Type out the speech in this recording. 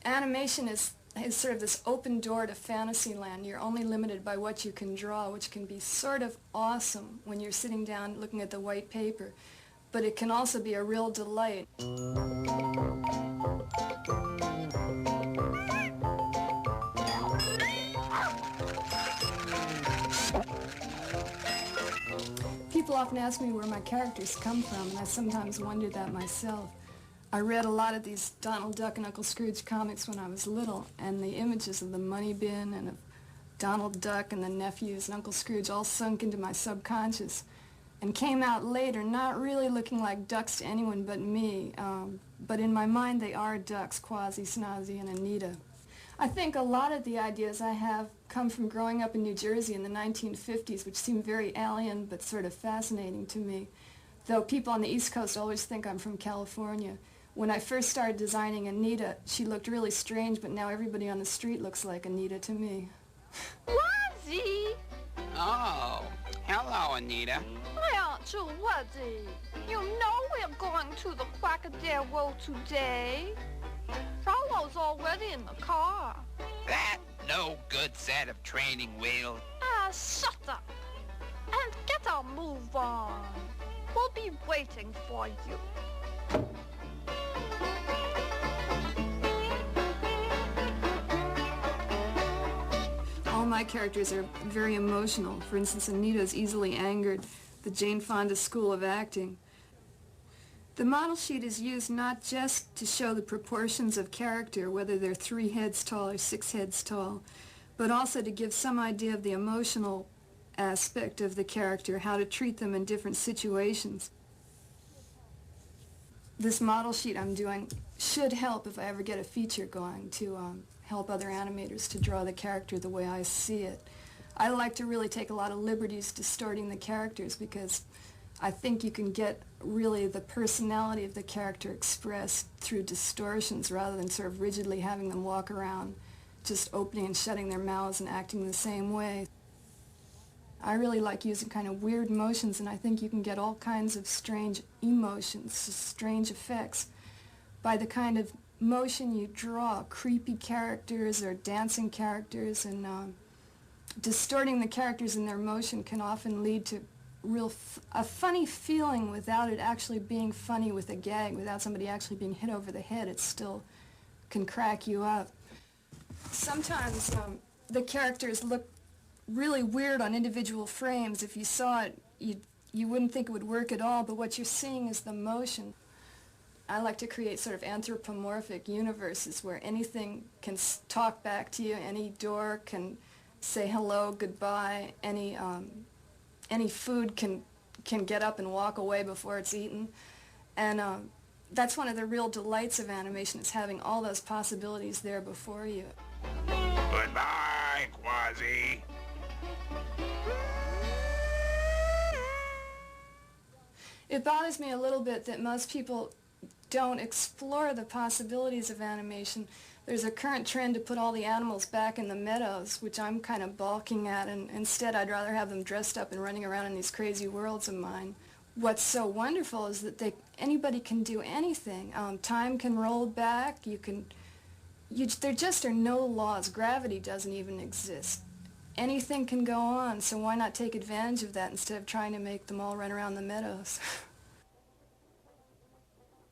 Animation is sort of this open door to fantasy land. You're only limited by what you can draw, which can be sort of awesome when you're sitting down looking at the white paper, but it can also be a real delight. People often ask me where my characters come from, and I sometimes wonder that myself. I read a lot of these Donald Duck and Uncle Scrooge comics when I was little, and the images of the money bin and of Donald Duck and the nephews and Uncle Scrooge all sunk into my subconscious and came out later not really looking like ducks to anyone but me, but in my mind they are ducks, Quasi, Snazzy, and Anita. I think a lot of the ideas I have come from growing up in New Jersey in the 1950s, which seem very alien but sort of fascinating to me, though people on the East Coast always think I'm from California. When I first started designing Anita, she looked really strange, but now everybody on the street looks like Anita to me. Wazzy! Oh, hello, Anita. My Aunt Wazzy, you know we're going to the Quackadero today. Frollo's already in the car. That no good set of training wheels. Ah, shut up. And get our move on. We'll be waiting for you. All my characters are very emotional. For instance, Anita is easily angered, the Jane Fonda school of acting. The model sheet is used not just to show the proportions of character, whether they're 3 heads tall or 6 heads tall, but also to give some idea of the emotional aspect of the character, how to treat them in different situations. This model sheet I'm doing should help if I ever get a feature going to help other animators to draw the character the way I see it. I like to really take a lot of liberties distorting the characters because I think you can get really the personality of the character expressed through distortions rather than sort of rigidly having them walk around just opening and shutting their mouths and acting the same way. I really like using kind of weird motions, and I think you can get all kinds of strange emotions, strange effects by the kind of motion you draw, creepy characters or dancing characters, and distorting the characters in their motion can often lead to a funny feeling without it actually being funny with a gag, without somebody actually being hit over the head. It still can crack you up. Sometimes the characters look really weird on individual frames. If you saw it, you wouldn't think it would work at all, but what you're seeing is the motion. I like to create sort of anthropomorphic universes where anything can talk back to you, any door can say hello, goodbye, any food can get up and walk away before it's eaten. And that's one of the real delights of animation, is having all those possibilities there before you. Goodbye, Quasi. It bothers me a little bit that most people don't explore the possibilities of animation. There's a current trend to put all the animals back in the meadows, which I'm kind of balking at, and instead I'd rather have them dressed up and running around in these crazy worlds of mine. What's so wonderful is that anybody can do anything. Time can roll back. There just are no laws. Gravity doesn't even exist. Anything can go on, so why not take advantage of that instead of trying to make them all run around the meadows?